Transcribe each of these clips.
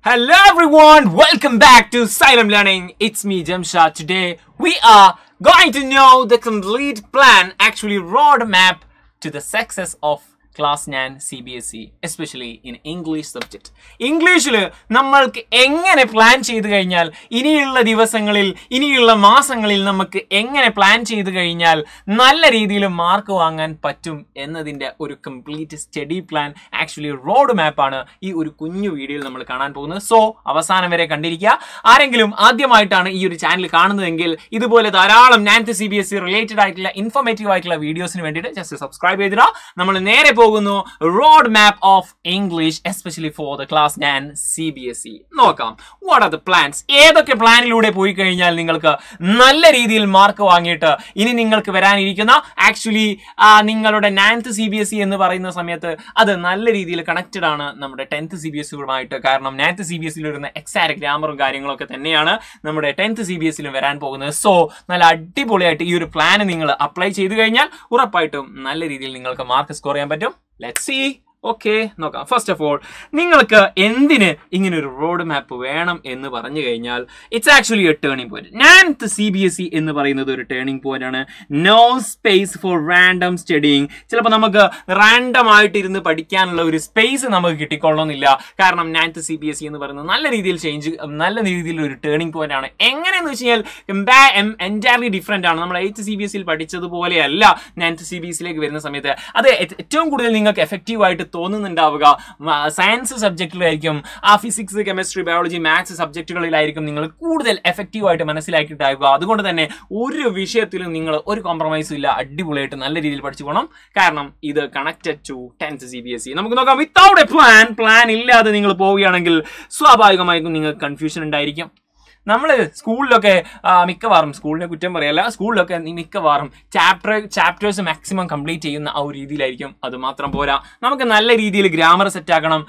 Hello everyone, welcome back to Silent Learning. It's me Jamshad. Today we are going to know the complete plan, actually roadmap to the success of Class 9 CBSE, especially in English subject. ഇംഗ്ലീഷിൽ നമ്മൾക്ക് എങ്ങനെ plan ചെയ്തു കഴിഞ്ഞാൽ ഇനിയുള്ള ദിവസങ്ങളിൽ ഇനിയുള്ള മാസങ്ങളിൽ നമുക്ക് എങ്ങനെ പ്ലാൻ ചെയ്തു കഴിഞ്ഞാൽ നല്ല രീതിയിൽ മാർക്ക് വാങ്ങാൻ പറ്റും എന്നതിൻ്റെ ഒരു complete study plan actually road മാപ്പാണ് ഈ ഒരു കുഞ്ഞു വീഡിയോയിൽ നമ്മൾ കാണാൻ പോകുന്നത്. സോ അവസാനം വരെ കണ്ടിരിക്കുക. ആരെങ്കിലും ആദ്യമായിട്ടാണ് ഈ ഒരു ചാനൽ കാണുന്നതെങ്കിൽ ഇതുപോലെ ധാരാളം 9th CBSE റിലേറ്റഡ് ആയിട്ടുള്ള ഇൻഫോർമേറ്റീവ് ആയിട്ടുള്ള വീഡിയോസിന് വേണ്ടിയിട്ട് ജസ്റ്റ് സബ്സ്ക്രൈബ് ചെയ്തിടാം. നമ്മൾ നേരെ road map of English especially for the class 9 CBSE. നോക്കാം what are the plans. ഏതൊക്കെ പ്ലാനിലൂടെ പോയി കഴിഞ്ഞാൽ നിങ്ങൾക്ക് നല്ല രീതിയിൽ മാർക്ക് വാങ്ങിയിട്ട് ഇനി നിങ്ങൾക്ക് വരാനിരിക്കുന്ന ആക്ച്വലി നിങ്ങളുടെ 9th CBSE എന്ന് പറയുന്ന സമയത്ത് അത് നല്ല രീതിയിൽ കണക്റ്റഡ് ആണ് നമ്മുടെ 10th CBSE-യുമായിട്ട്. കാരണം 9th CBSE-യിൽ വരുന്ന എക്സാക്ട് ഗ്രാമറും കാര്യങ്ങളൊക്കെ തന്നെയാണ് നമ്മുടെ 10th CBSE-ലും വരാൻ പോകുന്നത്. സോ നല്ല അടിപൊളിയായിട്ട് ഈ ഒരു പ്ലാൻ നിങ്ങൾ അപ്ലൈ ചെയ്തു കഴിഞ്ഞാൽ ഉറപ്പായിട്ടും നല്ല രീതിയിൽ നിങ്ങൾക്ക് മാർക്ക് സ്കോർ ചെയ്യാൻ പറ്റും. Let's see. ഓക്കെ നോക്കാം. ഫസ്റ്റ് ഓഫ് ഓൾ നിങ്ങൾക്ക് എന്തിന് ഇങ്ങനെ ഒരു റോഡ് മാപ്പ് വേണം എന്ന് പറഞ്ഞു കഴിഞ്ഞാൽ it's actually a turning point. 9th CBSE എന്ന് പറയുന്നത് ഒരു ടേണിംഗ് പോയിന്റ് ആണ്. No space for random studying. ചിലപ്പോൾ നമുക്ക് റാൻഡം ആയിട്ട് ഇരുന്ന് പഠിക്കാനുള്ള ഒരു സ്പേസ് നമുക്ക് കിട്ടിക്കൊള്ളണമെന്നില്ല. കാരണം 9th CBSE എന്ന് പറയുന്നത് നല്ല രീതിയിൽ ഒരു ടേണിംഗ് പോയിന്റ് ആണ്. എങ്ങനെയെന്ന് വെച്ച് കഴിഞ്ഞാൽ എൻറ്റയർലി ഡിഫറെന്റ് ആണ്. നമ്മൾ 8th CBSE-യിൽ പഠിച്ചതുപോലെയല്ല 9th CBSE-യിലേക്ക് വരുന്ന സമയത്ത് അത് ഏറ്റവും കൂടുതൽ നിങ്ങൾക്ക് എഫക്റ്റീവ് ആയിട്ട് തോന്നുന്നുണ്ടാവുക സയൻസ് സബ്ജക്റ്റിലായിരിക്കും. ആ ഫിസിക്സ്, കെമിസ്ട്രി, ബയോളജി, മാത്സ് സബ്ജക്റ്റുകളിലായിരിക്കും നിങ്ങൾ കൂടുതൽ എഫക്റ്റീവായിട്ട് മനസ്സിലാക്കിയിട്ടാവുക. അതുകൊണ്ട് തന്നെ ഒരു വിഷയത്തിലും നിങ്ങൾ ഒരു കോംപ്രമൈസും ഇല്ല, അടിപൊളിയായിട്ട് നല്ല രീതിയിൽ പഠിച്ചു പോകണം. കാരണം ഇത് കണക്റ്റഡ് ടു 10th CBSE. നമുക്ക് നോക്കാം. വിത്തൗട്ട് എ പ്ലാൻ ഇല്ലാതെ നിങ്ങൾ പോവുകയാണെങ്കിൽ സ്വാഭാവികമായിട്ടും നിങ്ങൾക്ക് കൺഫ്യൂഷൻ ഉണ്ടായിരിക്കും. നമ്മൾ സ്കൂളിലൊക്കെ മിക്കവാറും, സ്കൂളിനെ കുറ്റം പറയല്ല, സ്കൂളിലൊക്കെ മിക്കവാറും ചാപ്റ്റേഴ്സ് മാക്സിമം കംപ്ലീറ്റ് ചെയ്യുന്ന ആ ഒരു രീതിയിലായിരിക്കും. അത് മാത്രം പോരാ, നമുക്ക് നല്ല രീതിയിൽ ഗ്രാമർ സെറ്റ് ആക്കണം.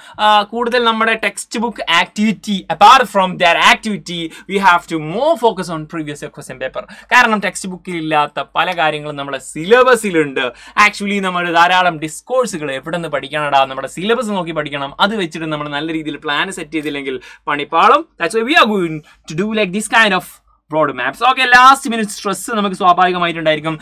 കൂടുതൽ നമ്മുടെ text book activity, apart from that activity we have to more focus on previous year question paper. കാരണം ടെക്സ്റ്റ് ബുക്കിൽ ഇല്ലാത്ത പല കാര്യങ്ങളും നമ്മുടെ സിലബസിലുണ്ട്. ആക്ച്വലി നമ്മൾ ധാരാളം ഡിസ്കോഴ്സുകൾ എവിടെ നിന്ന് പഠിക്കണടാ, നമ്മുടെ സിലബസ് നോക്കി പഠിക്കണം. അത് വെച്ചിട്ട് നമ്മൾ നല്ല രീതിയിൽ പ്ലാൻ സെറ്റ് ചെയ്തില്ലെങ്കിൽ പണിപ്പാളും. That's why we are going to do like this kind of road maps. Okay, last minute stress നമുക്ക് സ്വാഭാവികമായിട്ടുണ്ടായിരിക്കും.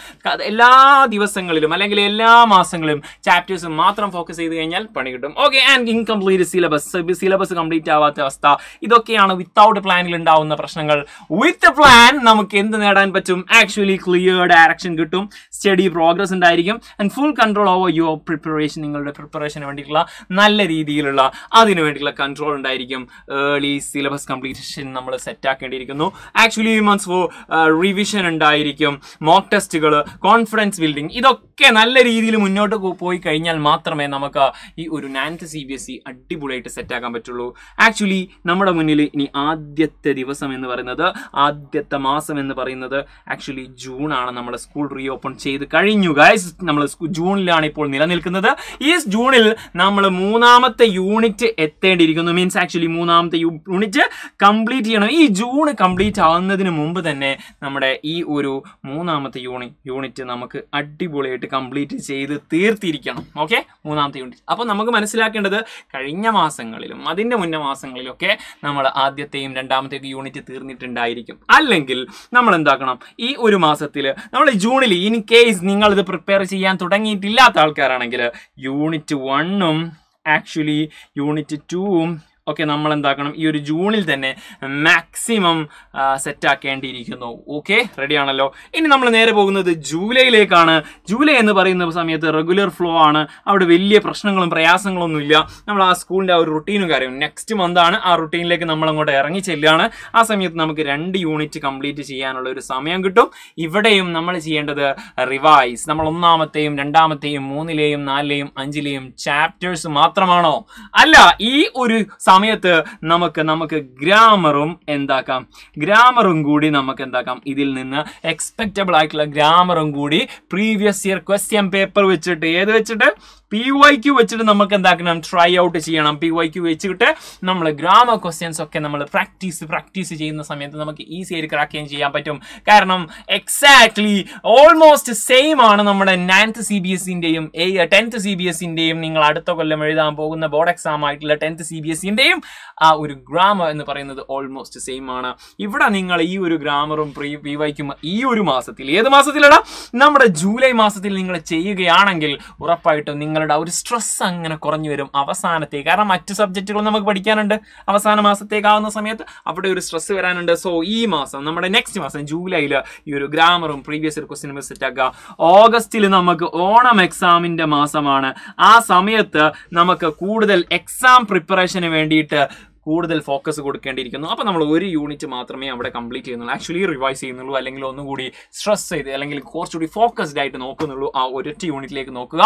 എല്ലാ ദിവസങ്ങളിലും അല്ലെങ്കിൽ എല്ലാ മാസങ്ങളിലും ചാപ്റ്റേഴ്സ് മാത്രം ഫോക്കസ് ചെയ്ത് കഴിഞ്ഞാൽ പണി കിട്ടും. Okay, and incomplete syllabus complete ആവാത്ത അവസ്ഥ, ഇതൊക്കെയാണ് വിത്തൗട്ട് പ്ലാനിൽ ഉണ്ടാവുന്ന പ്രശ്നങ്ങൾ. വിത്ത് പ്ലാൻ നമുക്ക് എന്ത് നേടാൻ പറ്റും? ആക്ച്വലി ക്ലിയർ ഡയറക്ഷൻ കിട്ടും, സ്റ്റഡി പ്രോഗ്രസ് ഉണ്ടായിരിക്കും, and full control over your preparation. നിങ്ങളുടെ പ്രിപ്പറേഷന് വേണ്ടിയിട്ടുള്ള നല്ല രീതിയിലുള്ള അതിനു വേണ്ടിയിട്ടുള്ള കൺട്രോൾ ഉണ്ടായിരിക്കും. ഏർലി സിലബസ് കംപ്ലീഷൻ നമ്മൾ സെറ്റ് ആക്കേണ്ടിയിരിക്കുന്നു. ആക്ച്വലി months for റിവിഷൻ ഉണ്ടായിരിക്കും, മോക്ക് ടെസ്റ്റുകൾ, കോൺഫിഡൻസ് ബിൽഡിംഗ്, ഇതൊക്കെ നല്ല രീതിയിൽ മുന്നോട്ട് പോയി കഴിഞ്ഞാൽ മാത്രമേ നമുക്ക് ഈ ഒരു 9th CBSE അടിപൊളിയായിട്ട് സെറ്റ് ആക്കാൻ പറ്റുള്ളൂ. ആക്ച്വലി നമ്മുടെ മുന്നിൽ ഇനി ആദ്യത്തെ ദിവസം എന്ന് പറയുന്നത്, ആദ്യത്തെ മാസം എന്ന് പറയുന്നത് ആക്ച്വലി ജൂൺ ആണ്. നമ്മുടെ സ്കൂൾ റീ ഓപ്പൺ ചെയ്ത് കഴിഞ്ഞു ഗൈസ്. നമ്മൾ ജൂണിലാണ് ഇപ്പോൾ നിലനിൽക്കുന്നത്. ഈ ജൂണിൽ നമ്മൾ 3ാമത്തെ യൂണിറ്റ് എത്തേണ്ടിയിരിക്കുന്നു. മീൻസ് ആക്ച്വലി 3ാമത്തെ യൂണിറ്റ് കംപ്ലീറ്റ് ചെയ്യണം. ഈ ജൂൺ കംപ്ലീറ്റ് ആവുന്നതിന് മുമ്പ് തന്നെ നമ്മുടെ ഈ ഒരു 3ാമത്തെ യൂണിറ്റ് നമുക്ക് അടിപൊളിയായിട്ട് കംപ്ലീറ്റ് ചെയ്ത് തീർത്തിരിക്കണം. Okay, 3ാമത്തെ unit. അപ്പോൾ നമുക്ക് മനസ്സിലാക്കേണ്ടത് കഴിഞ്ഞ മാസങ്ങളിലും അതിൻ്റെ മുന്നേ മാസങ്ങളിലൊക്കെ നമ്മൾ ആദ്യത്തെയും 2ാമത്തെയും യൂണിറ്റ് തീർന്നിട്ടുണ്ടായിരിക്കും. അല്ലെങ്കിൽ നമ്മൾ എന്താക്കണം, ഈ ഒരു മാസത്തിൽ നമ്മൾ ജൂണിൽ ഇൻ കേസ് നിങ്ങളിത് പ്രിപ്പയർ ചെയ്യാൻ തുടങ്ങിയിട്ടില്ലാത്ത ആൾക്കാരാണെങ്കിൽ യൂണിറ്റ് 1ഉം ആക്ച്വലി യൂണിറ്റ് 2ഉം ഓക്കെ നമ്മൾ എന്താക്കണം, ഈ ഒരു ജൂണിൽ തന്നെ മാക്സിമം സെറ്റ് ആക്കേണ്ടിയിരിക്കുന്നു. ഓക്കെ, റെഡി ആണല്ലോ. ഇനി നമ്മൾ നേരെ പോകുന്നത് ജൂലൈയിലേക്കാണ്. ജൂലൈ എന്ന് പറയുന്ന സമയത്ത് റെഗുലർ ഫ്ലോ ആണ്. അവിടെ വലിയ പ്രശ്നങ്ങളും പ്രയാസങ്ങളൊന്നുമില്ല. നമ്മൾ ആ സ്കൂളിൻ്റെ ആ ഒരു റുട്ടീനും കാര്യം നെക്സ്റ്റ് മന്ത് ആണ്. ആ റുട്ടീനിലേക്ക് നമ്മൾ അങ്ങോട്ട് ഇറങ്ങി ചെല്ലുകയാണ്. ആ സമയത്ത് നമുക്ക് 2 യൂണിറ്റ് കംപ്ലീറ്റ് ചെയ്യാനുള്ള ഒരു സമയം കിട്ടും. ഇവിടെയും നമ്മൾ ചെയ്യേണ്ടത് റിവൈസ്. നമ്മൾ 1ാമത്തെയും 2ാമത്തെയും 3ലെയും 4ലെയും 5ലെയും ചാപ്റ്റേഴ്സ് മാത്രമാണോ? അല്ല, ഈ ഒരു സമയത്ത് നമുക്ക് ഗ്രാമറും എന്താക്കാം, ഗ്രാമറും കൂടി നമുക്ക് എന്താക്കാം, ഇതിൽ നിന്ന് എക്സ്പെക്റ്റബിൾ ആയിട്ടുള്ള ഗ്രാമറും കൂടി പ്രീവിയസ് ഇയർ ക്വസ്റ്റ്യൻ പേപ്പർ വെച്ചിട്ട്, ഏത് വെച്ചിട്ട്, PYQ വെച്ചിട്ട് നമുക്ക് എന്താക്കണം, ട്രൈ ഔട്ട് ചെയ്യണം. PYQ വെച്ചിട്ട് നമ്മൾ ഗ്രാമർ ക്വസ്റ്റ്യൻസ് ഒക്കെ നമ്മൾ പ്രാക്ടീസ് ചെയ്യുന്ന സമയത്ത് നമുക്ക് ഈസി ആയിട്ട് ക്രാക്ക് ചെയ്യാൻ പറ്റും. കാരണം എക്സാക്ട്ലി ഓൾമോസ്റ്റ് സെയിം ആണ് നമ്മുടെ 9th CBSEന്റെയും 10th CBSEന്റെയും നിങ്ങൾ അടുത്ത കൊല്ലം എഴുതാൻ പോകുന്ന ബോർഡ് എക്സാം ആയിട്ടുള്ള 10th CBSEന്റെയും ആ ഒരു ഗ്രാമർ എന്ന് പറയുന്നത് ഓൾമോസ്റ്റ് സെയിം ആണ്. ഇവിടെ നിങ്ങൾ ഈ ഒരു ഗ്രാമറും PYQും ഈ ഒരു മാസത്തിൽ, ഏത് മാസത്തിലാണ്, നമ്മുടെ ജൂലൈ മാസത്തിൽ നിങ്ങൾ ചെയ്യുകയാണെങ്കിൽ ഉറപ്പായിട്ടും നിങ്ങളുടെ ആ ഒരു സ്ട്രെസ് അങ്ങനെ കുറഞ്ഞു വരും അവസാനത്തേക്ക്. കാരണം മറ്റു സബ്ജക്റ്റുകൾ നമുക്ക് പഠിക്കാനുണ്ട് അവസാന മാസത്തേക്കാവുന്ന സമയത്ത്, അവിടെ ഒരു സ്ട്രെസ് വരാനുണ്ട്. സോ ഈ മാസം, നമ്മുടെ നെക്സ്റ്റ് മാസം ജൂലൈയിൽ ഈ ഒരു ഗ്രാമറും പ്രീവിയസ് ഇയർ ക്വസ്റ്റ്യൻ സെറ്റ് ആക്കുക. ഓഗസ്റ്റിൽ നമുക്ക് ഓണം എക്സാമിന്റെ മാസമാണ്. ആ സമയത്ത് നമുക്ക് കൂടുതൽ എക്സാം പ്രിപ്പറേഷന് വേണ്ടിയിട്ട് കൂടുതൽ ഫോക്കസ് കൊടുക്കേണ്ടിയിരിക്കുന്നു. അപ്പോൾ നമ്മൾ ഒരു യൂണിറ്റ് മാത്രമേ അവിടെ കംപ്ലീറ്റ് ചെയ്യുന്നുള്ളൂ, ആക്ച്വലി റിവൈസ് ചെയ്യുന്നുള്ളൂ, അല്ലെങ്കിൽ ഒന്നുകൂടി സ്ട്രെസ് ചെയ്ത് അല്ലെങ്കിൽ കുറച്ചുകൂടി ഫോക്കസ്ഡ് ആയിട്ട് നോക്കുന്നുള്ളൂ. ആ ഒരൊറ്റ യൂണിറ്റിലേക്ക് നോക്കുക.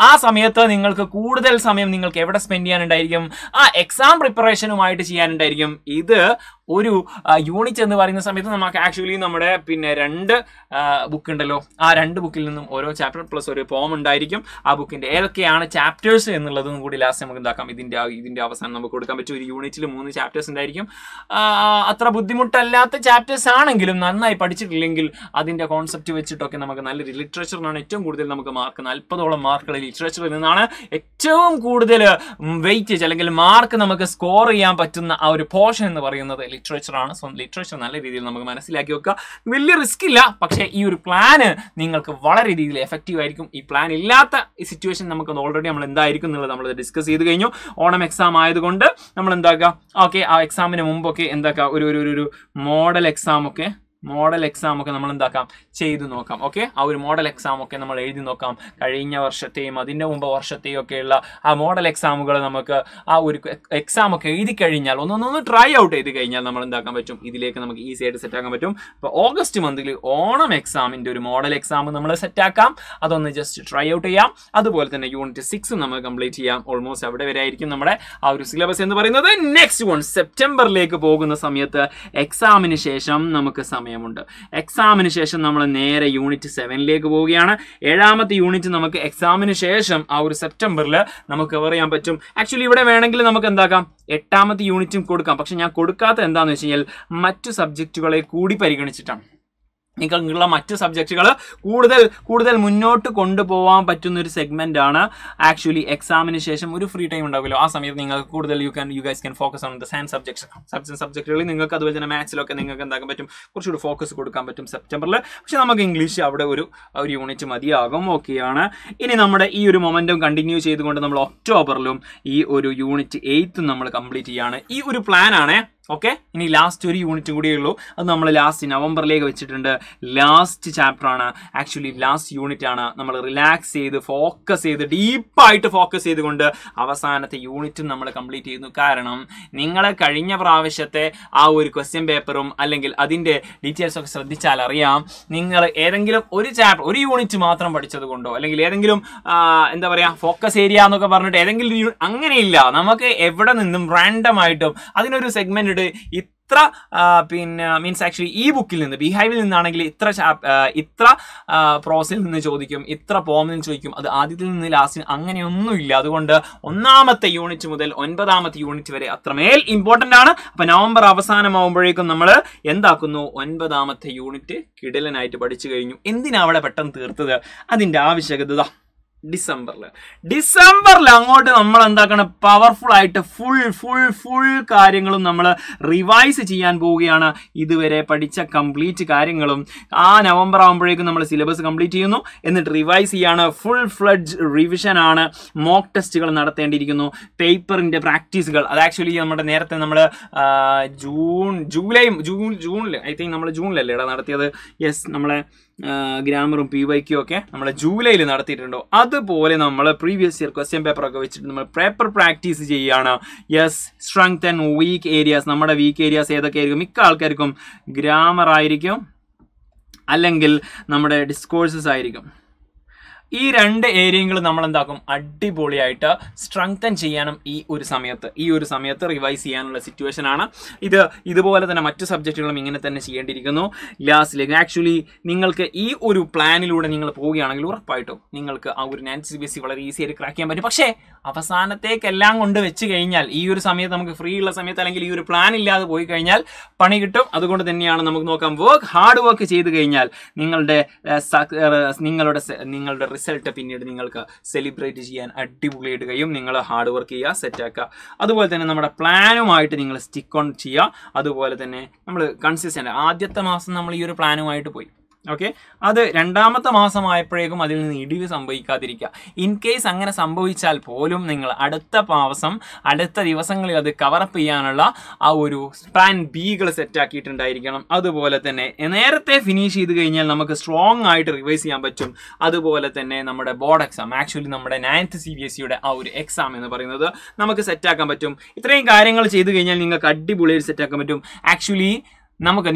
ആ സമയത്ത് നിങ്ങൾക്ക് കൂടുതൽ സമയം നിങ്ങൾക്ക് എവിടെ സ്പെൻഡ് ചെയ്യാനുണ്ടായിരിക്കും, ആ എക്സാം പ്രിപ്പറേഷനുമായിട്ട് ചെയ്യാനുണ്ടായിരിക്കും. ഇത് ഒരു യൂണിറ്റ് എന്ന് പറയുന്ന സമയത്ത് നമുക്ക് ആക്ച്വലി നമ്മുടെ 2 ബുക്ക് ഉണ്ടല്ലോ, ആ 2 ബുക്കിൽ നിന്നും ഓരോ ചാപ്റ്റർ പ്ലസ് ഒരു പോം ഉണ്ടായിരിക്കും. ആ ബുക്കിന്റെ ഏതൊക്കെയാണ് ചാപ്റ്റേഴ്സ് എന്നുള്ളതും കൂടി ലാസ്റ്റ് നമുക്ക് എന്താക്കാം, ഇതിന്റെ അവസാനം നമുക്ക് കൊടുക്കാൻ പറ്റും. ഒരു യൂണിറ്റിൽ 3 ചാപ്റ്റേഴ്സ് ഉണ്ടായിരിക്കും. അത്ര ബുദ്ധിമുട്ടല്ലാത്ത ചാപ്റ്റേഴ്സ് ആണെങ്കിലും നന്നായി പഠിച്ചിട്ടില്ലെങ്കിൽ അതിന്റെ കോൺസെപ്റ്റ് വെച്ചിട്ടൊക്കെ നമുക്ക് നല്ലൊരു ലിറ്ററേച്ചറിനാണ് ഏറ്റവും കൂടുതൽ നമുക്ക് മാർക്ക്, 40ഓളം മാർക്കുകൾ ലിറ്ററേച്ചറിൽ നിന്നാണ് ഏറ്റവും കൂടുതൽ വെയിറ്റേജ് അല്ലെങ്കിൽ മാർക്ക് നമുക്ക് സ്കോർ ചെയ്യാൻ പറ്റുന്ന ആ ഒരു പോർഷൻ എന്ന് പറയുന്നത് ലിറ്ററേച്ചർ ആണ്. സോ ലിറ്ററേച്ചർ നല്ല രീതിയിൽ നമുക്ക് മനസ്സിലാക്കി വെക്കുക. വലിയ റിസ്ക് ഇല്ല, പക്ഷേ ഈ ഒരു പ്ലാന് നിങ്ങൾക്ക് വളരെ രീതിയിൽ എഫക്റ്റീവ് ആയിരിക്കും. ഈ പ്ലാൻ ഇല്ലാത്ത ഈ സിറ്റുവേഷൻ നമുക്ക് ഓൾറെഡി നമ്മൾ എന്തായിരിക്കും എന്നുള്ളത് നമ്മൾ ഡിസ്കസ് ചെയ്ത് കഴിഞ്ഞു. ഓണം എക്സാം ആയതുകൊണ്ട് നമ്മൾ എന്താക്കുക, ഓക്കെ ആ എക്സാമിന് മുമ്പൊക്കെ എന്താക്കുക, ഒരു മോഡൽ എക്സാം ഒക്കെ നമ്മൾ എന്താക്കാം, ചെയ്തു നോക്കാം. ഓക്കെ, ആ ഒരു മോഡൽ എക്സാം ഒക്കെ നമ്മൾ എഴുതി നോക്കാം. കഴിഞ്ഞ വർഷത്തെയും അതിൻ്റെ മുമ്പ് വർഷത്തെയും ഒക്കെയുള്ള ആ മോഡൽ എക്സാമുകൾ നമുക്ക് ആ ഒരു എക്സാം ഒക്കെ എഴുതി കഴിഞ്ഞാൽ ഒന്ന് ട്രൈ ഔട്ട് ചെയ്ത് കഴിഞ്ഞാൽ നമ്മൾ എന്താക്കാൻ പറ്റും, ഇതിലേക്ക് നമുക്ക് ഈസി ആയിട്ട് സെറ്റ് ആക്കാൻ പറ്റും. അപ്പോൾ ഓഗസ്റ്റ് മന്തിൽ ഓണം എക്സാമിൻ്റെ ഒരു മോഡൽ എക്സാം നമ്മൾ സെറ്റ് ആക്കാം. അതൊന്ന് ജസ്റ്റ് ട്രൈ ഔട്ട് ചെയ്യാം. അതുപോലെ തന്നെ യൂണിറ്റ് 6 നമുക്ക് കംപ്ലീറ്റ് ചെയ്യാം. ഓൾമോസ്റ്റ് അവിടെ വരെ ആയിരിക്കും നമ്മുടെ ആ ഒരു സിലബസ് എന്ന് പറയുന്നത്. നെക്സ്റ്റ് വൺ സെപ്റ്റംബറിലേക്ക് പോകുന്ന സമയത്ത് എക്സാമിന് ശേഷം നമുക്ക് സമയമുണ്ട്. എക്സാമിന് ശേഷം നമ്മൾ നേരെ യൂണിറ്റ് 7ലേക്ക് പോവുകയാണ്. 7ാമത്തെ യൂണിറ്റ് നമുക്ക് എക്സാമിന് ശേഷം ആ ഒരു സെപ്റ്റംബറിൽ നമുക്ക് കവർ ചെയ്യാൻ പറ്റും. ആക്ച്വലി ഇവിടെ വേണമെങ്കിൽ നമുക്ക് എന്താക്കാം, 8ാമത്തെ യൂണിറ്റും കൊടുക്കാം. പക്ഷെ ഞാൻ കൊടുക്കാത്ത എന്താണെന്ന് വെച്ച് കഴിഞ്ഞാൽ മറ്റു സബ്ജക്റ്റുകളെ കൂടി പരിഗണിച്ചിട്ടാണ്. നിങ്ങൾക്കുള്ള മറ്റ് സബ്ജക്റ്റുകൾ കൂടുതൽ മുന്നോട്ട് കൊണ്ടുപോകാൻ പറ്റുന്ന ഒരു സെഗ്മെന്റ് ആണ്. ആക്ച്വലി എക്സാമിന് ശേഷം ഒരു ഫ്രീ ടൈം ഉണ്ടാവുമല്ലോ, ആ സമയത്ത് നിങ്ങൾക്ക് കൂടുതൽ you guys can focus on the science സബ്ജക്റ്റുകളിൽ നിങ്ങൾക്ക് അതുപോലെ തന്നെ മാത്സിലൊക്കെ നിങ്ങൾക്ക് എന്താക്കാൻ പറ്റും, കുറച്ചുകൂടി ഫോക്കസ് കൊടുക്കാൻ പറ്റും സെപ്റ്റംബറിൽ. പക്ഷെ നമുക്ക് ഇംഗ്ലീഷ് അവിടെ ഒരു യൂണിറ്റ് മതിയാകും. ഓക്കെയാണ്. ഇനി നമ്മുടെ ഈ ഒരു മൊമെന്റം കണ്ടിന്യൂ ചെയ്തുകൊണ്ട് നമ്മൾ ഒക്ടോബറിലും ഈ ഒരു യൂണിറ്റ് 8 നമ്മൾ കംപ്ലീറ്റ് ചെയ്യാണ്. ഈ ഒരു പ്ലാൻ ആണ്. ഓക്കെ, ഇനി ലാസ്റ്റ് ഒരു യൂണിറ്റ് കൂടിയേ ഉള്ളൂ. അത് നമ്മൾ ലാസ്റ്റ് നവംബറിലേക്ക് വെച്ചിട്ടുണ്ട്. ലാസ്റ്റ് ചാപ്റ്റർ ആണ്, ആക്ച്വലി ലാസ്റ്റ് യൂണിറ്റ് ആണ്. നമ്മൾ റിലാക്സ് ചെയ്ത് ഫോക്കസ് ചെയ്ത് ഡീപ്പായിട്ട് ഫോക്കസ് ചെയ്തുകൊണ്ട് അവസാനത്തെ യൂണിറ്റും നമ്മൾ കംപ്ലീറ്റ് ചെയ്യുന്നു. കാരണം നിങ്ങൾ കഴിഞ്ഞ പ്രാവശ്യത്തെ ആ ഒരു ക്വസ്റ്റ്യൻ പേപ്പറും അല്ലെങ്കിൽ അതിൻ്റെ ഡീറ്റെയിൽസ് ഒക്കെ ശ്രദ്ധിച്ചാൽ അറിയാം, നിങ്ങൾ ഏതെങ്കിലും ഒരു യൂണിറ്റ് മാത്രം പഠിച്ചത് കൊണ്ടോ അല്ലെങ്കിൽ ഏതെങ്കിലും എന്താ പറയുക ഫോക്കസ് ഏരിയ എന്നൊക്കെ പറഞ്ഞിട്ട് ഏതെങ്കിലും അങ്ങനെയില്ല. നമുക്ക് എവിടെ നിന്നും റാൻഡം ആയിട്ടും അതിനൊരു സെഗ്മെന്റ് ഇത്ര മീൻസ് ആക്ച്വലി ഈ ബുക്കിൽ നിന്ന് ബിഹൈവിൽ നിന്നാണെങ്കിൽ ഇത്ര പ്രോസിൽ നിന്ന് ചോദിക്കും, ഇത്ര പോമിൽ നിന്ന് ചോദിക്കും. അത് ആദ്യത്തിൽ നിന്ന് ലാസ്റ്റിൽ അങ്ങനെയൊന്നുമില്ല. അതുകൊണ്ട് 1ാമത്തെ യൂണിറ്റ് മുതൽ 9ാമത്തെ യൂണിറ്റ് വരെ അത്രമേൽ ഇമ്പോർട്ടൻ്റ് ആണ്. അപ്പം നവംബർ അവസാനമാകുമ്പോഴേക്കും നമ്മൾ എന്താക്കുന്നു, 9ാമത്തെ യൂണിറ്റ് കിടലനായിട്ട് പഠിച്ചു കഴിഞ്ഞു. എന്തിനാ അവിടെ പെട്ടെന്ന് തീർത്തത്, അതിൻ്റെ ആവശ്യകത ഡിസംബറിൽ അങ്ങോട്ട് നമ്മൾ എന്താക്കണം, പവർഫുൾ ആയിട്ട് ഫുൾ കാര്യങ്ങളും നമ്മൾ റിവൈസ് ചെയ്യാൻ പോവുകയാണ്. ഇതുവരെ പഠിച്ച കംപ്ലീറ്റ് കാര്യങ്ങളും ആ നവംബർ ആകുമ്പോഴേക്കും നമ്മൾ സിലബസ് കംപ്ലീറ്റ് ചെയ്യുന്നു. എന്നിട്ട് റിവൈസ് ചെയ്യാണ്. ഫുൾ ഫ്ലഡ്ജ് റിവിഷൻ ആണ്. മോക്ക് ടെസ്റ്റുകൾ നടത്തേണ്ടിയിരിക്കുന്നു. പേപ്പറിന്റെ പ്രാക്ടീസുകൾ അത് ആക്ച്വലി നമ്മുടെ നേരത്തെ നമ്മൾ ജൂണിൽ ഐ തിങ്ക് നമ്മൾ ജൂണിലല്ലേ നടത്തിയത്. യെസ്, നമ്മളെ ഗ്രാമറും PYQ ഒക്കെ നമ്മൾ ജൂലൈയിൽ നടത്തിയിട്ടുണ്ടോ. അതുപോലെ നമ്മൾ പ്രീവിയസ് ഇയർ ക്വസ്റ്റ്യൻ പേപ്പർ ഒക്കെ വെച്ചിട്ട് നമ്മൾ പേപ്പർ പ്രാക്ടീസ് ചെയ്യുകയാണ്. Yes, strength and week areas. നമ്മുടെ വീക്ക് ഏരിയാസ് ഏതൊക്കെയായിരിക്കും? മിക്ക ആൾക്കാർക്കും ഗ്രാമർ ആയിരിക്കും, അല്ലെങ്കിൽ നമ്മുടെ ഡിസ്കോഴ്സസ് ആയിരിക്കും. ഈ രണ്ട് ഏരിയകൾ നമ്മൾ എന്താക്കും അടിപൊളിയായിട്ട് സ്ട്രെങ്തൻ ചെയ്യാനും ഈ ഒരു സമയത്ത് റിവൈസ് ചെയ്യാനുള്ള സിറ്റുവേഷൻ ആണ് ഇത്. ഇതുപോലെ തന്നെ മറ്റു സബ്ജക്റ്റുകളും ഇങ്ങനെ തന്നെ ചെയ്യേണ്ടിയിരിക്കുന്നു. ലാസ്റ്റിലേക്ക് ആക്ച്വലി നിങ്ങൾക്ക് ഈ ഒരു പ്ലാനിലൂടെ നിങ്ങൾ പോവുകയാണെങ്കിൽ ഉറപ്പായിട്ടും നിങ്ങൾക്ക് ആ ഒരു NAND CBSE വളരെ ഈസി ആയിട്ട് ക്രാക്ക് ചെയ്യാൻ പറ്റും. പക്ഷേ അവസാനത്തേക്കെല്ലാം കൊണ്ട് വെച്ച് കഴിഞ്ഞാൽ ഈ ഒരു സമയത്ത് നമുക്ക് ഫ്രീ ഉള്ള സമയത്ത് അല്ലെങ്കിൽ ഈ ഒരു പ്ലാൻ ഇല്ലാതെ പോയി കഴിഞ്ഞാൽ പണി കിട്ടും. അതുകൊണ്ട് തന്നെയാണ് നമുക്ക് നോക്കാം, ഹാർഡ് വർക്ക് ചെയ്ത് കഴിഞ്ഞാൽ നിങ്ങളുടെ റിസൾട്ട് പിന്നീട് നിങ്ങൾക്ക് സെലിബ്രേറ്റ് ചെയ്യാൻ അടിപൊളിയായിട്ട് കഴിയും. നിങ്ങൾ ഹാർഡ് വർക്ക് ചെയ്യുക, സെറ്റ് ആക്കുക. അതുപോലെ തന്നെ നമ്മുടെ പ്ലാനുമായിട്ട് നിങ്ങൾ സ്റ്റിക്ക് ഓൺ ചെയ്യുക. അതുപോലെ തന്നെ നമ്മൾ കൺസിസ്റ്റന്റ് ആദ്യത്തെ മാസം നമ്മൾ ഈ ഒരു പ്ലാനുമായിട്ട് പോയി, ഓക്കെ, അത് രണ്ടാമത്തെ മാസമായപ്പോഴേക്കും അതിൽ നിന്ന് ഇടിവ് സംഭവിക്കാതിരിക്കുക. ഇൻ കേസ് അങ്ങനെ സംഭവിച്ചാൽ പോലും നിങ്ങൾ അടുത്ത ദിവസങ്ങളിൽ അത് കവറപ്പ് ചെയ്യാനുള്ള ആ ഒരു പ്ലാൻ ബികൾ സെറ്റാക്കിയിട്ടുണ്ടായിരിക്കണം. അതുപോലെ തന്നെ നേരത്തെ ഫിനിഷ് ചെയ്ത് കഴിഞ്ഞാൽ നമുക്ക് സ്ട്രോങ് ആയിട്ട് റിവൈസ് ചെയ്യാൻ പറ്റും. അതുപോലെ തന്നെ നമ്മുടെ ബോർഡ് എക്സാം, ആക്ച്വലി നമ്മുടെ 9th CBSEയുടെ ആ ഒരു എക്സാം എന്ന് പറയുന്നത് നമുക്ക് സെറ്റാക്കാൻ പറ്റും. ഇത്രയും കാര്യങ്ങൾ ചെയ്ത് കഴിഞ്ഞാൽ നിങ്ങൾക്ക് അടിപൊളിയായിട്ട് സെറ്റാക്കാൻ പറ്റും. ആക്ച്വലി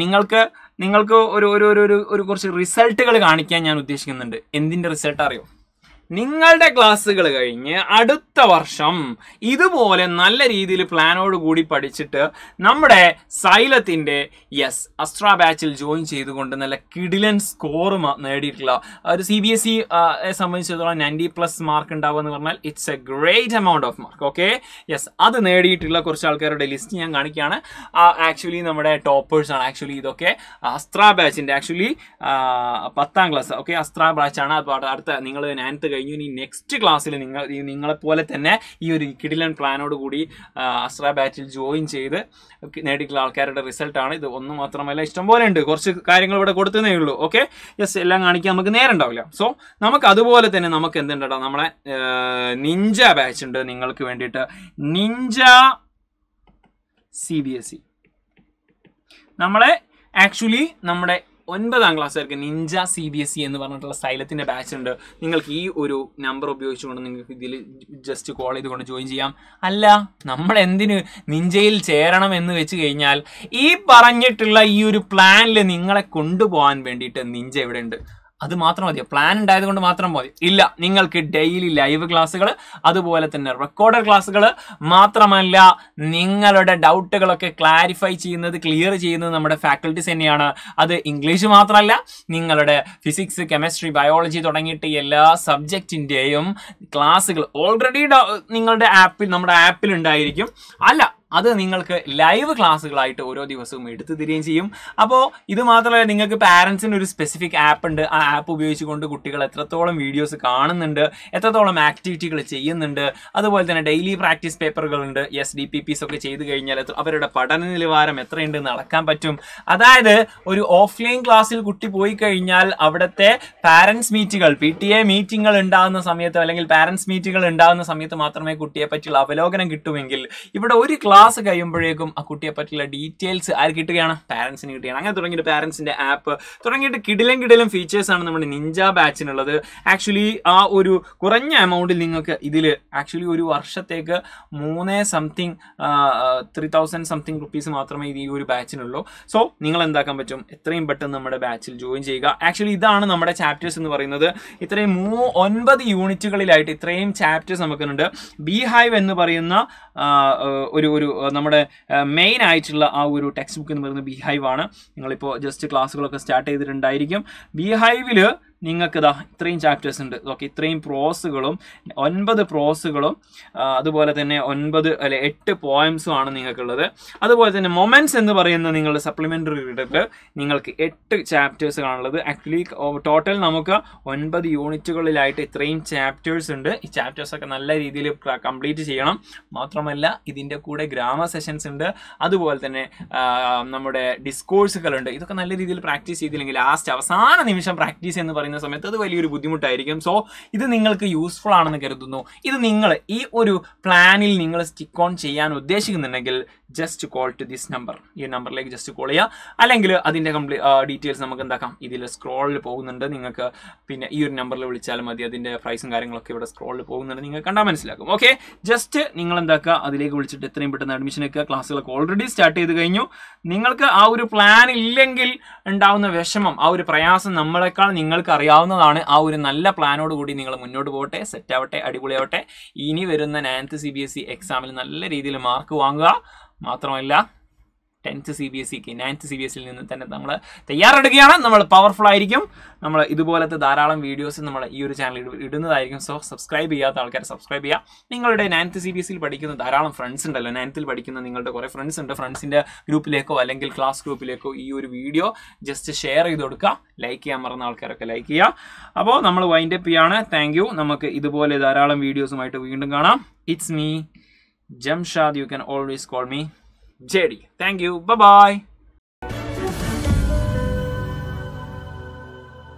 നിങ്ങൾക്ക് ഒരു കുറച്ച് റിസൾട്ടുകൾ കാണിക്കാൻ ഞാൻ ഉദ്ദേശിക്കുന്നുണ്ട്. എന്തിൻ്റെ റിസൾട്ട് അറിയോ? നിങ്ങളുടെ ക്ലാസ്സുകൾ കഴിഞ്ഞ് അടുത്ത വർഷം ഇതുപോലെ നല്ല രീതിയിൽ പ്ലാനോട് കൂടി പഠിച്ചിട്ട് നമ്മുടെ സൈലത്തിൻ്റെ അസ്ട്ര ബാച്ചിൽ ജോയിൻ ചെയ്തുകൊണ്ട് നല്ല കിടിലൻ സ്കോർ നേടിയിട്ടുള്ള ഒരു CBSE സംബന്ധിച്ചിടത്തോളം 90+ മാർക്ക് ഉണ്ടാവുക എന്ന് പറഞ്ഞാൽ it's A great amount off mark. Okay, അത് നേടിയിട്ടുള്ള കുറച്ച് ആൾക്കാരുടെ ലിസ്റ്റ് ഞാൻ കാണിക്കുകയാണ്. ആക്ച്വലി നമ്മുടെ ടോപ്പേഴ്സ് ആണ് ആക്ച്വലി ഇതൊക്കെ. അസ്ട്ര ബാച്ചിൻ്റെ ആക്ച്വലി 10ാം ക്ലാസ്, ഓക്കെ, അസ്ട്ര ബാച്ചാണ്. അപ്പോൾ അടുത്ത നിങ്ങൾ 9th കഴിഞ്ഞു, ഇനി നെക്സ്റ്റ് ക്ലാസ്സിൽ നിങ്ങളെപ്പോലെ തന്നെ ഈ ഒരു കിടിലൻ പ്ലാനോട് കൂടി അസ്ട്ര ബാച്ചിൽ ജോയിൻ ചെയ്ത് നേടിയിട്ടുള്ള ആൾക്കാരുടെ റിസൾട്ടാണ് ഇത്. ഒന്നും മാത്രമല്ല, ഇഷ്ടംപോലെ ഉണ്ട്, കുറച്ച് കാര്യങ്ങൾ ഇവിടെ കൊടുത്തതേ ഉള്ളൂ. ഓക്കെ, എല്ലാം കാണിക്കാൻ നമുക്ക് നേരം ഉണ്ടാവില്ല. സോ നമുക്ക് അതുപോലെ തന്നെ നമുക്ക് എന്തുണ്ടാ, നമ്മളെ നിഞ്ച ബാച്ച് ഉണ്ട് നിങ്ങൾക്ക് വേണ്ടിയിട്ട്. നിഞ്ച CBSE നമ്മളെ ആക്ച്വലി നമ്മുടെ 9ാം ക്ലാസ്സുകാർക്ക് നിഞ്ച CBSE എന്ന് പറഞ്ഞിട്ടുള്ള സൈലത്തിൻ്റെ ബാച്ച് ഉണ്ട്. നിങ്ങൾക്ക് ഈ ഒരു നമ്പർ ഉപയോഗിച്ചുകൊണ്ട് നിങ്ങൾക്ക് ഇതിൽ ജസ്റ്റ് കോൾ ചെയ്തുകൊണ്ട് ജോയിൻ ചെയ്യാം. അല്ല, നമ്മൾ എന്തിന് നിഞ്ചയിൽ ചേരണം എന്ന് വെച്ച് കഴിഞ്ഞാൽ ഈ പറഞ്ഞിട്ടുള്ള ഈ ഒരു പ്ലാനിൽ നിങ്ങളെ കൊണ്ടുപോകാൻ വേണ്ടിയിട്ട് നിഞ്ച ഇവിടെ ഉണ്ട്. അത് മാത്രം മതിയോ? പ്ലാൻ ഉണ്ടായത് കൊണ്ട് മാത്രം മതി? ഇല്ല, നിങ്ങൾക്ക് ഡെയിലി ലൈവ് ക്ലാസ്സുകൾ, അതുപോലെ തന്നെ റെക്കോർഡഡ് ക്ലാസ്സുകൾ, മാത്രമല്ല നിങ്ങളുടെ ഡൗട്ടുകളൊക്കെ ക്ലിയർ ചെയ്യുന്നത് നമ്മുടെ ഫാക്കൽറ്റീസ് തന്നെയാണ്. അത് ഇംഗ്ലീഷ് മാത്രമല്ല, നിങ്ങളുടെ ഫിസിക്സ്, കെമിസ്ട്രി, ബയോളജി തുടങ്ങിയിട്ട് എല്ലാ സബ്ജക്റ്റിൻ്റെയും ക്ലാസ്സുകൾ ഓൾറെഡി നമ്മുടെ ആപ്പിൽ ഉണ്ടായിരിക്കും. അല്ല, അത് നിങ്ങൾക്ക് ലൈവ് ക്ലാസ്സുകളായിട്ട് ഓരോ ദിവസവും എടുത്തു തരികയും ചെയ്യും. അപ്പോൾ ഇത് മാത്രമല്ല, നിങ്ങൾക്ക് പാരൻസിന് ഒരു സ്പെസിഫിക് ആപ്പ് ഉണ്ട്. ആ ആപ്പ് ഉപയോഗിച്ചുകൊണ്ട് കുട്ടികൾ എത്രത്തോളം വീഡിയോസ് കാണുന്നുണ്ട്, എത്രത്തോളം ആക്ടിവിറ്റികൾ ചെയ്യുന്നുണ്ട്, അതുപോലെ തന്നെ ഡെയിലി പ്രാക്ടീസ് പേപ്പറുകളുണ്ട്. DPPs ഒക്കെ ചെയ്ത് കഴിഞ്ഞാൽ അവരുടെ പഠന നിലവാരം എത്രയുണ്ടെന്ന് അളക്കാൻ പറ്റും. അതായത് ഒരു ഓഫ്ലൈൻ ക്ലാസ്സിൽ കുട്ടി പോയി കഴിഞ്ഞാൽ അവിടുത്തെ പാരൻസ് മീറ്റുകൾ, PTA മീറ്റിങ്ങൾ ഉണ്ടാകുന്ന സമയത്ത് അല്ലെങ്കിൽ പാരൻസ് മീറ്റുകൾ ഉണ്ടാകുന്ന സമയത്ത് മാത്രമേ കുട്ടിയെ പറ്റിയുള്ള അവലോകനം കിട്ടുമെങ്കിൽ ഇവിടെ ഒരു ക്ലാസ് കഴിയുമ്പോഴേക്കും ആ കുട്ടിയെ പറ്റിയുള്ള ഡീറ്റെയിൽസ് ആര് കിട്ടുകയാണ്? പാരൻസിന് കിട്ടുകയാണ്. അങ്ങനെ തുടങ്ങിയിട്ട് പാരൻസിന്റെ ആപ്പ് തുടങ്ങിയിട്ട് കിടിലം ഫീച്ചേഴ്സ് ആണ് നമ്മുടെ നിഞ്ച ബാച്ചിനുള്ളത്. ആക്ച്വലി ആ ഒരു കുറഞ്ഞ എമൗണ്ടിൽ നിങ്ങൾക്ക് ഇതിൽ ആക്ച്വലി ഒരു വർഷത്തേക്ക് 3,000 സംതിങ് റുപ്പീസ് മാത്രമേ ഈ ഒരു ബാച്ചിനുള്ളൂ. സോ നിങ്ങൾ എന്താക്കാൻ പറ്റും? എത്രയും പെട്ടെന്ന് നമ്മുടെ ബാച്ചിൽ ജോയിൻ ചെയ്യുക. ആക്ച്വലി ഇതാണ് നമ്മുടെ ചാപ്റ്റേഴ്സ് എന്ന് പറയുന്നത്. ഇത്രയും 9 യൂണിറ്റുകളിലായിട്ട് ഇത്രയും ചാപ്റ്റേഴ്സ് നമുക്കുണ്ട്. ബീഹൈവ് എന്ന് പറയുന്ന ഒരു നമ്മുടെ മെയിൻ ആയിട്ടുള്ള ആ ഒരു ടെക്സ്റ്റ് ബുക്ക് എന്ന് പറയുന്നത് ബീഹൈവ് ആണ്. നിങ്ങളിപ്പോൾ ജസ്റ്റ് ക്ലാസ്സുകളൊക്കെ സ്റ്റാർട്ട് ചെയ്തിട്ടുണ്ടായിരിക്കും. ബീഹൈവിൽ നിങ്ങൾക്ക് ഇത്രയും ചാപ്റ്റേഴ്സ് ഉണ്ട്. ഓക്കെ, ഇത്രയും പ്രോസുകളും 9 പ്രോസുകളും അതുപോലെ തന്നെ 8 പോയംസും ആണ് നിങ്ങൾക്കുള്ളത്. അതുപോലെ തന്നെ മൊമെന്റ്സ് എന്ന് പറയുന്ന നിങ്ങളുടെ സപ്ലിമെൻ്ററി റീഡറിൽ നിങ്ങൾക്ക് 8 ചാപ്റ്റേഴ്സ് ആണുള്ളത്. ആക്ച്വലി ടോട്ടൽ നമുക്ക് 9 യൂണിറ്റുകളിലായിട്ട് ഇത്രയും ചാപ്റ്റേഴ്സ് ഉണ്ട്. ഈ ചാപ്റ്റേഴ്സൊക്കെ നല്ല രീതിയിൽ കംപ്ലീറ്റ് ചെയ്യണം. മാത്രമല്ല ഇതിൻ്റെ കൂടെ ഗ്രാമർ സെഷൻസ് ഉണ്ട്. അതുപോലെ തന്നെ നമ്മുടെ ഡിസ്കോഴ്സുകളുണ്ട്. ഇതൊക്കെ നല്ല രീതിയിൽ പ്രാക്ടീസ് ചെയ്തില്ലെങ്കിൽ ലാസ്റ്റ് അവസാന നിമിഷം പ്രാക്ടീസ് എന്ന് പറയുന്ന സമയത്ത് അത് വലിയൊരു ബുദ്ധിമുട്ടായിരിക്കും. സോ ഇത് നിങ്ങൾക്ക് യൂസ്ഫുൾ ആണെന്ന് കരുതുന്നു. ഇത് നിങ്ങൾ ഈ ഒരു പ്ലാനിൽ നിങ്ങൾ സ്റ്റിക്ക് ഓൺ ചെയ്യാൻ ഉദ്ദേശിക്കുന്നുണ്ടെങ്കിൽ just call to this number. ഈ നമ്പറിലേക്ക് ജസ്റ്റ് കോൾ ചെയ്യുക. അല്ലെങ്കിൽ അതിൻ്റെ ഡീറ്റെയിൽസ് നമുക്ക് എന്താക്കാം, ഇതിൽ സ്ക്രോളിൽ പോകുന്നുണ്ട്. നിങ്ങൾക്ക് പിന്നെ ഈ ഒരു നമ്പറിൽ വിളിച്ചാൽ മതി. അതിൻ്റെ പ്രൈസും കാര്യങ്ങളൊക്കെ ഇവിടെ സ്ക്രോളിൽ പോകുന്നുണ്ട്. നിങ്ങൾ കണ്ടാൽ മനസ്സിലാക്കും. ഓക്കെ, ജസ്റ്റ് നിങ്ങൾ എന്താക്കുക, അതിലേക്ക് വിളിച്ചിട്ട് എത്രയും പെട്ടെന്ന് അഡ്മിഷൻ ഒക്കെ. ക്ലാസ്സുകളൊക്കെ ഓൾറെഡി സ്റ്റാർട്ട് ചെയ്ത് കഴിഞ്ഞു. നിങ്ങൾക്ക് ആ ഒരു പ്ലാൻ ഇല്ലെങ്കിൽ ഉണ്ടാവുന്ന വിഷമം, ആ ഒരു പ്രയാസം നമ്മളെക്കാൾ നിങ്ങൾക്ക് അറിയാവുന്നതാണ്. ആ ഒരു നല്ല പ്ലാനോട് കൂടി നിങ്ങൾ മുന്നോട്ട് പോകട്ടെ, സെറ്റ് ആവട്ടെ, അടിപൊളിയാവട്ടെ. ഇനി വരുന്ന 9th CBSE എക്സാമിൽ നല്ല രീതിയിൽ മാർക്ക് വാങ്ങുക. മാത്രമല്ല 10th CBSEക്ക് 9th CBSEയിൽ നിന്ന് തന്നെ നമ്മൾ തയ്യാറെടുക്കുകയാണ്. നമ്മൾ പവർഫുൾ ആയിരിക്കും. നമ്മൾ ഇതുപോലത്തെ ധാരാളം വീഡിയോസ് നമ്മൾ ഈ ഒരു ചാനലിൽ ഇടുന്നതായിരിക്കും. സോ സബ്സ്ക്രൈബ് ചെയ്യാത്ത ആൾക്കാർ സബ്സ്ക്രൈബ് ചെയ്യുക. നിങ്ങളുടെ 9th CBSEയിൽ പഠിക്കുന്ന ധാരാളം ഫ്രണ്ട്സ് ഉണ്ടല്ലോ, 9th പഠിക്കുന്ന നിങ്ങളുടെ കുറേ ഫ്രണ്ട്സ് ഉണ്ട്. ഫ്രണ്ട്സിൻ്റെ ഗ്രൂപ്പിലേക്കോ അല്ലെങ്കിൽ ക്ലാസ് ഗ്രൂപ്പിലേക്കോ ഈ ഒരു വീഡിയോ ജസ്റ്റ് ഷെയർ ചെയ്ത് കൊടുക്കുക. ലൈക്ക് ചെയ്യാൻ മറന്ന ആൾക്കാരൊക്കെ ലൈക്ക് ചെയ്യുക. അപ്പോൾ നമ്മൾ വൈൻഡപ്പ് ചെയ്യാണ്. Thank you. നമുക്ക് ഇതുപോലെ ധാരാളം വീഡിയോസുമായിട്ട് വീണ്ടും കാണാം. It's me Jamshad. You can always call me JD. Thank you. Bye-bye.